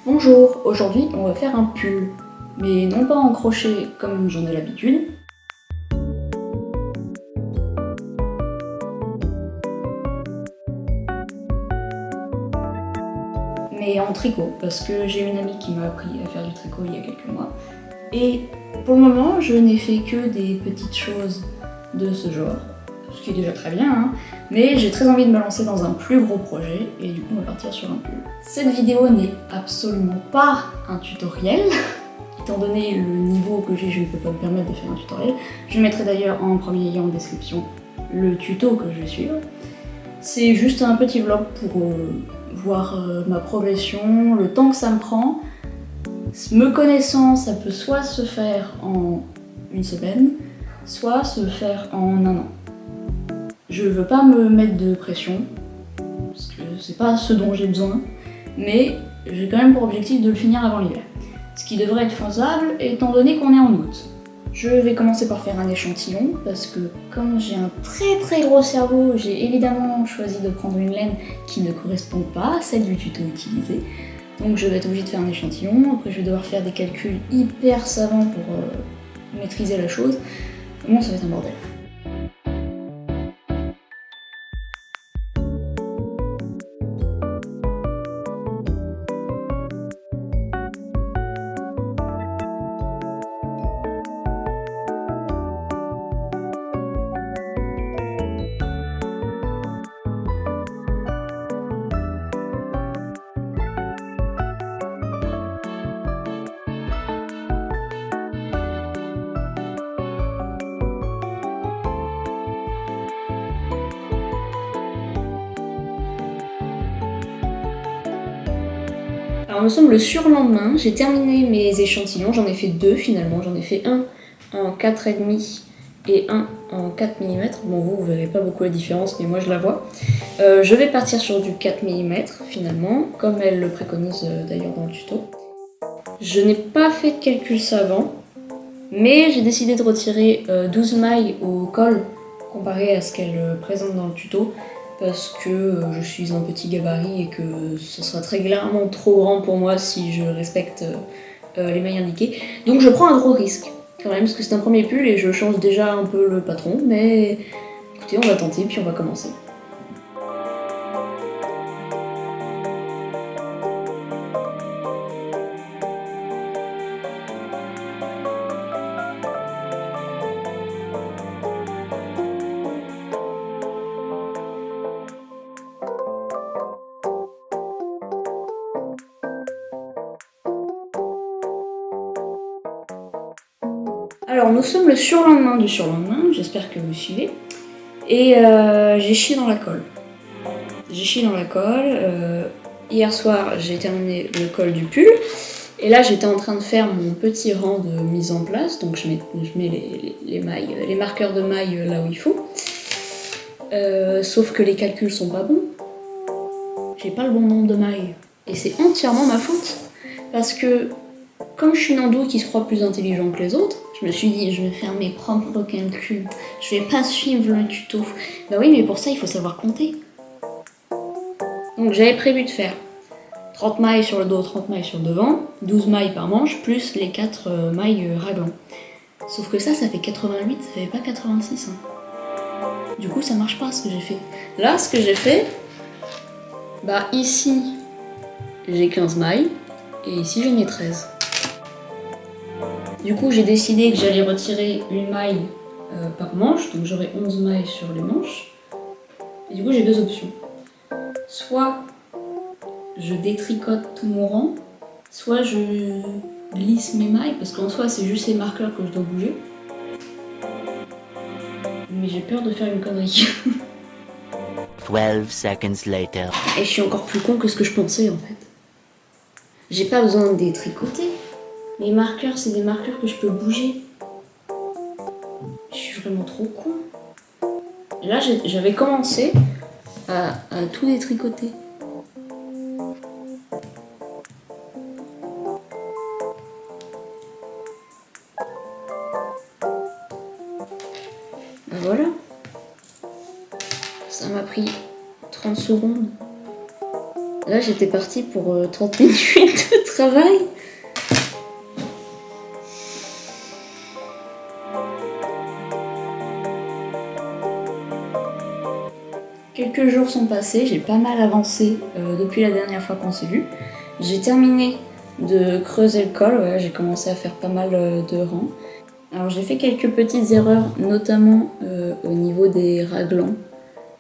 Bonjour, aujourd'hui on va faire un pull, mais non pas en crochet comme j'en ai l'habitude, mais en tricot, parce que j'ai une amie qui m'a appris à faire du tricot il y a quelques mois. Et pour le moment, je n'ai fait que des petites choses de ce genre, ce qui est déjà très bien, hein, mais j'ai très envie de me lancer dans un plus gros projet, et du coup on va partir sur un pull. Cette vidéo n'est absolument pas un tutoriel, étant donné le niveau que j'ai, je ne peux pas me permettre de faire un tutoriel. Je mettrai d'ailleurs en premier lien en description le tuto que je vais suivre. C'est juste un petit vlog pour voir ma progression, le temps que ça me prend. Me connaissant, ça peut soit se faire en une semaine, soit se faire en un an. Je veux pas me mettre de pression, parce que c'est pas ce dont j'ai besoin, mais j'ai quand même pour objectif de le finir avant l'hiver. Ce qui devrait être faisable étant donné qu'on est en août. Je vais commencer par faire un échantillon, parce que comme j'ai un très gros cerveau, j'ai évidemment choisi de prendre une laine qui ne correspond pas à celle du tuto utilisé. Donc je vais être obligée de faire un échantillon, après je vais devoir faire des calculs hyper savants pour maîtriser la chose. Bon, ça va être un bordel. Alors nous sommes le surlendemain, j'ai terminé mes échantillons, j'en ai fait deux finalement, j'en ai fait un en 4,5 et un en 4 mm. Bon vous verrez pas beaucoup la différence mais moi je la vois. Je vais partir sur du 4 mm finalement, comme elle le préconise d'ailleurs dans le tuto. Je n'ai pas fait de calcul savant, mais j'ai décidé de retirer 12 mailles au col comparé à ce qu'elle présente dans le tuto, parce que je suis un petit gabarit et que ce sera très clairement trop grand pour moi si je respecte les mailles indiquées. Donc je prends un gros risque quand même, parce que c'est un premier pull et je change déjà un peu le patron, mais écoutez, on va tenter puis on va commencer. Alors nous sommes le surlendemain du surlendemain, j'espère que vous suivez, et j'ai chié dans la colle. Hier soir j'ai terminé le col du pull, et là j'étais en train de faire mon petit rang de mise en place, donc je mets les mailles, les marqueurs de mailles là où il faut. Sauf que les calculs sont pas bons. J'ai pas le bon nombre de mailles. Et c'est entièrement ma faute. Parce que comme je suis une ando qui se croit plus intelligent que les autres, je me suis dit je vais faire mes propres calculs. Je vais pas suivre le tuto. Bah oui, mais pour ça il faut savoir compter. Donc j'avais prévu de faire 30 mailles sur le dos, 30 mailles sur le devant, 12 mailles par manche, plus les 4 mailles raglan. Sauf que ça fait 88, ça fait pas 86. Hein. Du coup, ça marche pas ce que j'ai fait. Là, ce que j'ai fait, bah ici, j'ai 15 mailles, et ici, j'en ai 13. Du coup, j'ai décidé que j'allais retirer une maille par manche, donc j'aurai 11 mailles sur les manches. Et du coup, j'ai deux options. Soit je détricote tout mon rang, soit je glisse mes mailles, parce qu'en soi, c'est juste les marqueurs que je dois bouger. Mais j'ai peur de faire une connerie. 12 seconds later. Et je suis encore plus con que ce que je pensais en fait. J'ai pas besoin de détricoter. Les marqueurs, c'est des marqueurs que je peux bouger. Je suis vraiment trop con. Et là, j'avais commencé à tout détricoter. Ben voilà. Ça m'a pris 30 secondes. Là, j'étais partie pour 30 minutes de travail. Quelques jours sont passés, j'ai pas mal avancé depuis la dernière fois qu'on s'est vu. J'ai terminé de creuser le col, ouais, j'ai commencé à faire pas mal de rangs. Alors j'ai fait quelques petites erreurs, notamment au niveau des raglans.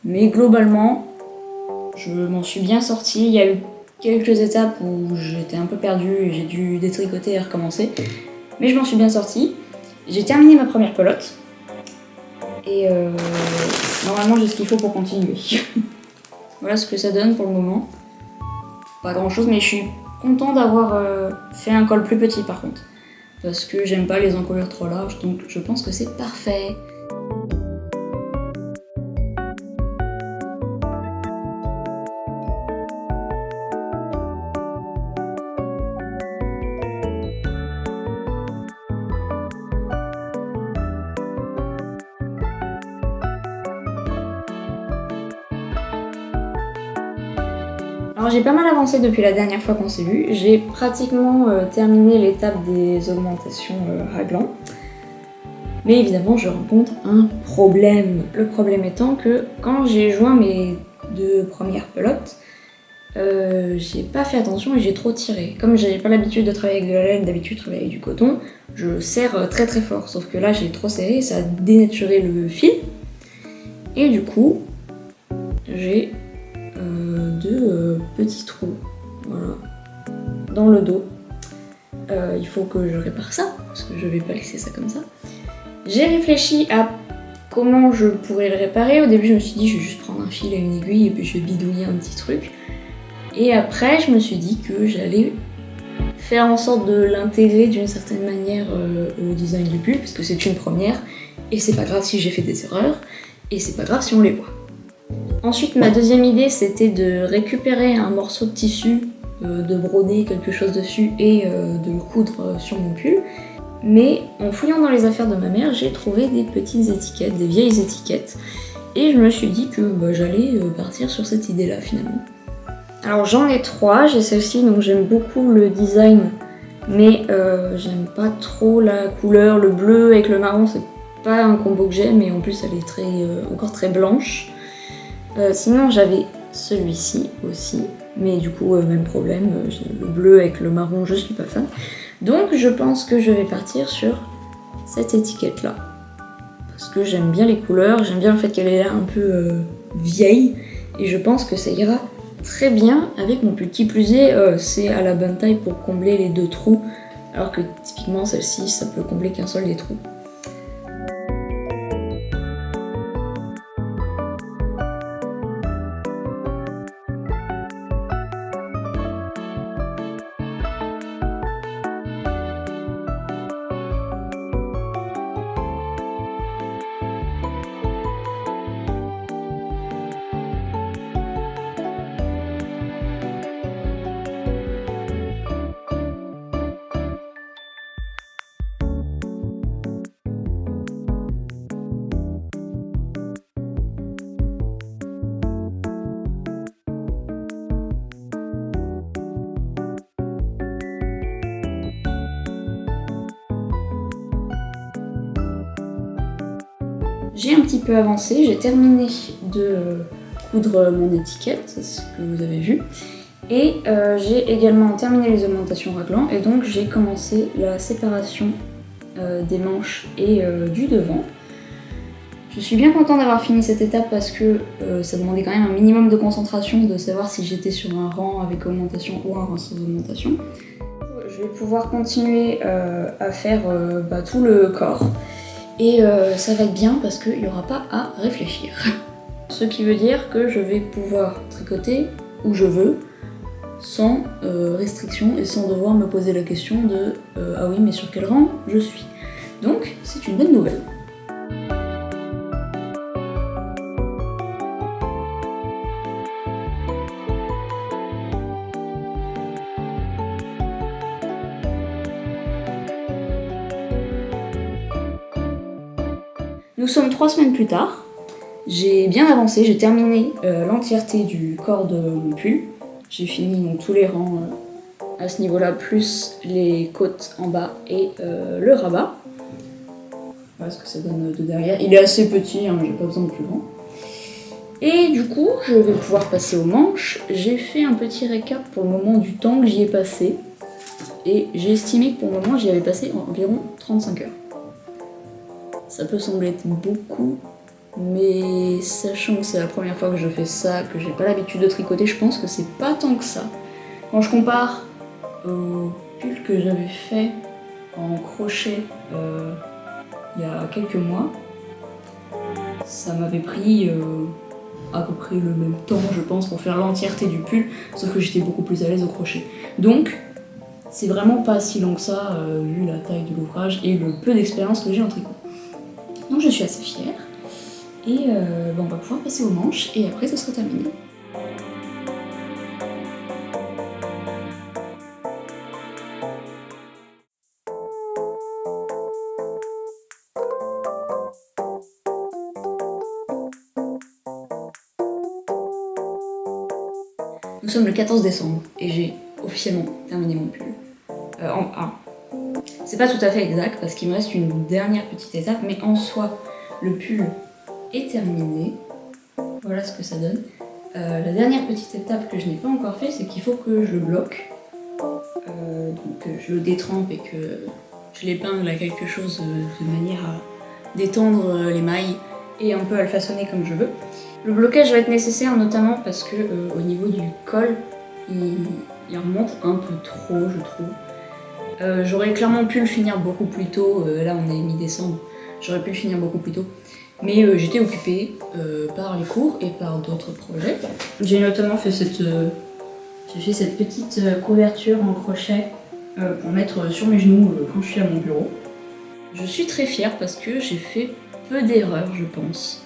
Mais globalement, je m'en suis bien sortie. Il y a eu quelques étapes où j'étais un peu perdue et j'ai dû détricoter et recommencer. Mais je m'en suis bien sortie. J'ai terminé ma première pelote. Et normalement j'ai ce qu'il faut pour continuer. Voilà ce que ça donne pour le moment. Pas grand chose, mais je suis contente d'avoir fait un col plus petit par contre. Parce que j'aime pas les encolures trop larges, donc je pense que c'est parfait. Alors j'ai pas mal avancé depuis la dernière fois qu'on s'est vu. J'ai pratiquement terminé l'étape des augmentations raglan. Mais évidemment je rencontre un problème. Le problème étant que quand j'ai joint mes 2 premières pelotes, j'ai pas fait attention et j'ai trop tiré. Comme j'ai pas l'habitude de travailler avec de la laine, d'habitude je travaille avec du coton, je serre très très fort. Sauf que là j'ai trop serré et ça a dénaturé le fil. Et du coup, j'ai 2 petits trous, voilà, dans le dos. Il faut que je répare ça, parce que je vais pas laisser ça comme ça. J'ai réfléchi à comment je pourrais le réparer. Au début je me suis dit je vais juste prendre un fil et une aiguille et puis je vais bidouiller un petit truc. Et après je me suis dit que j'allais faire en sorte de l'intégrer d'une certaine manière au design du pull, parce que c'est une première, et c'est pas grave si j'ai fait des erreurs, et c'est pas grave si on les voit. Ensuite, ma deuxième idée, c'était de récupérer un morceau de tissu, de broder quelque chose dessus et de le coudre sur mon pull. Mais en fouillant dans les affaires de ma mère, j'ai trouvé des petites étiquettes, des vieilles étiquettes. Et je me suis dit que j'allais partir sur cette idée-là finalement. Alors j'en ai 3, j'ai celle-ci, donc j'aime beaucoup le design, mais j'aime pas trop la couleur. Le bleu avec le marron, c'est pas un combo que j'aime, et en plus elle est encore très blanche. Sinon j'avais celui-ci aussi, mais du coup même problème, le bleu avec le marron je suis pas fan. Donc je pense que je vais partir sur cette étiquette là. Parce que j'aime bien les couleurs, j'aime bien le fait qu'elle est là un peu vieille, et je pense que ça ira très bien avec mon pull. Qui plus est, c'est à la bonne taille pour combler les 2 trous, alors que typiquement celle-ci ça peut combler qu'un seul des trous. J'ai un petit peu avancé, j'ai terminé de coudre mon étiquette, c'est ce que vous avez vu. Et j'ai également terminé les augmentations raglan, et donc j'ai commencé la séparation des manches et du devant. Je suis bien contente d'avoir fini cette étape parce que ça demandait quand même un minimum de concentration, de savoir si j'étais sur un rang avec augmentation ou un rang sans augmentation. Je vais pouvoir continuer à faire tout le corps. Et ça va être bien parce qu'il n'y aura pas à réfléchir. Ce qui veut dire que je vais pouvoir tricoter où je veux, sans restriction et sans devoir me poser la question de ah oui, mais sur quel rang je suis. Donc c'est une bonne nouvelle. Nous sommes 3 semaines plus tard. J'ai bien avancé, j'ai terminé l'entièreté du corps de mon pull. J'ai fini donc tous les rangs à ce niveau-là, plus les côtes en bas et le rabat. Voilà ce que ça donne de derrière. Il est assez petit, hein, j'ai pas besoin de plus grand. Et du coup, je vais pouvoir passer aux manches. J'ai fait un petit récap pour le moment du temps que j'y ai passé. Et j'ai estimé que pour le moment, j'y avais passé environ 35 heures. Ça peut sembler être beaucoup, mais sachant que c'est la première fois que je fais ça, que j'ai pas l'habitude de tricoter, je pense que c'est pas tant que ça. Quand je compare au pull que j'avais fait en crochet il y a quelques mois, ça m'avait pris à peu près le même temps, je pense, pour faire l'entièreté du pull, sauf que j'étais beaucoup plus à l'aise au crochet. Donc, c'est vraiment pas si long que ça, vu la taille de l'ouvrage et le peu d'expérience que j'ai en tricot. Donc je suis assez fière, et on va pouvoir passer aux manches, et après ce sera terminé. Nous sommes le 14 décembre et j'ai officiellement terminé mon pull. C'est pas tout à fait exact parce qu'il me reste une dernière petite étape, mais en soi, le pull est terminé. Voilà ce que ça donne. La dernière petite étape que je n'ai pas encore fait, c'est qu'il faut que je le bloque. Donc je le détrempe et que je l'épingle à quelque chose de manière à détendre les mailles et un peu à le façonner comme je veux. Le blocage va être nécessaire notamment parce que au niveau du col, il remonte un peu trop, je trouve. J'aurais clairement pu le finir beaucoup plus tôt, là on est mi-décembre, j'aurais pu le finir beaucoup plus tôt. Mais j'étais occupée par les cours et par d'autres projets. J'ai notamment fait cette petite couverture en crochet pour mettre sur mes genoux quand je suis à mon bureau. Je suis très fière parce que j'ai fait peu d'erreurs, je pense,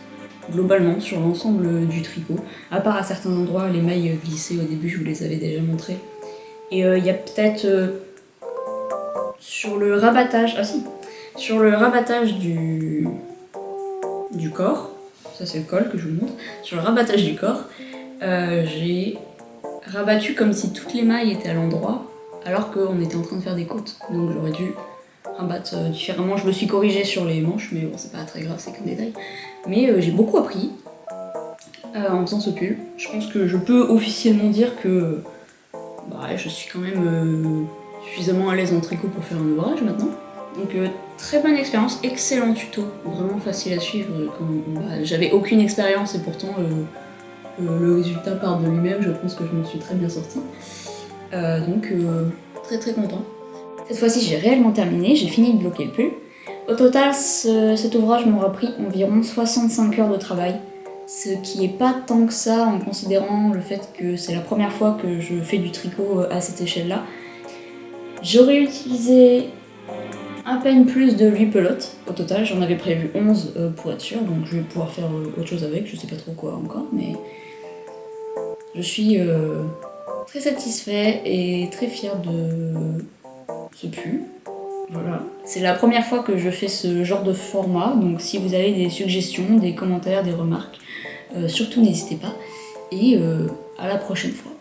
globalement sur l'ensemble du tricot. À part à certains endroits, les mailles glissées au début, je vous les avais déjà montrées. Et il y a peut-être sur le rabattage, sur le rabattage du corps, ça c'est le col que je vous montre, sur le rabattage du corps, j'ai rabattu comme si toutes les mailles étaient à l'endroit, alors qu'on était en train de faire des côtes. Donc j'aurais dû rabattre différemment. Je me suis corrigée sur les manches, mais bon, c'est pas très grave, c'est qu'un détail. Mais j'ai beaucoup appris en faisant ce pull. Je pense que je peux officiellement dire que je suis quand même suffisamment à l'aise en tricot pour faire un ouvrage maintenant. Donc très bonne expérience, excellent tuto, vraiment facile à suivre. J'avais aucune expérience et pourtant le résultat part de lui-même, je pense que je me suis très bien sortie. Donc très très content. Cette fois-ci j'ai réellement terminé, j'ai fini de bloquer le pull. Au total, cet ouvrage m'aura pris environ 65 heures de travail, ce qui est pas tant que ça en considérant le fait que c'est la première fois que je fais du tricot à cette échelle-là. J'aurais utilisé à peine plus de 8 pelotes au total, j'en avais prévu 11 pour être sûr, donc je vais pouvoir faire autre chose avec, je sais pas trop quoi encore, mais je suis très satisfait et très fière de ce pull. Voilà. C'est la première fois que je fais ce genre de format, donc si vous avez des suggestions, des commentaires, des remarques, surtout n'hésitez pas, et à la prochaine fois.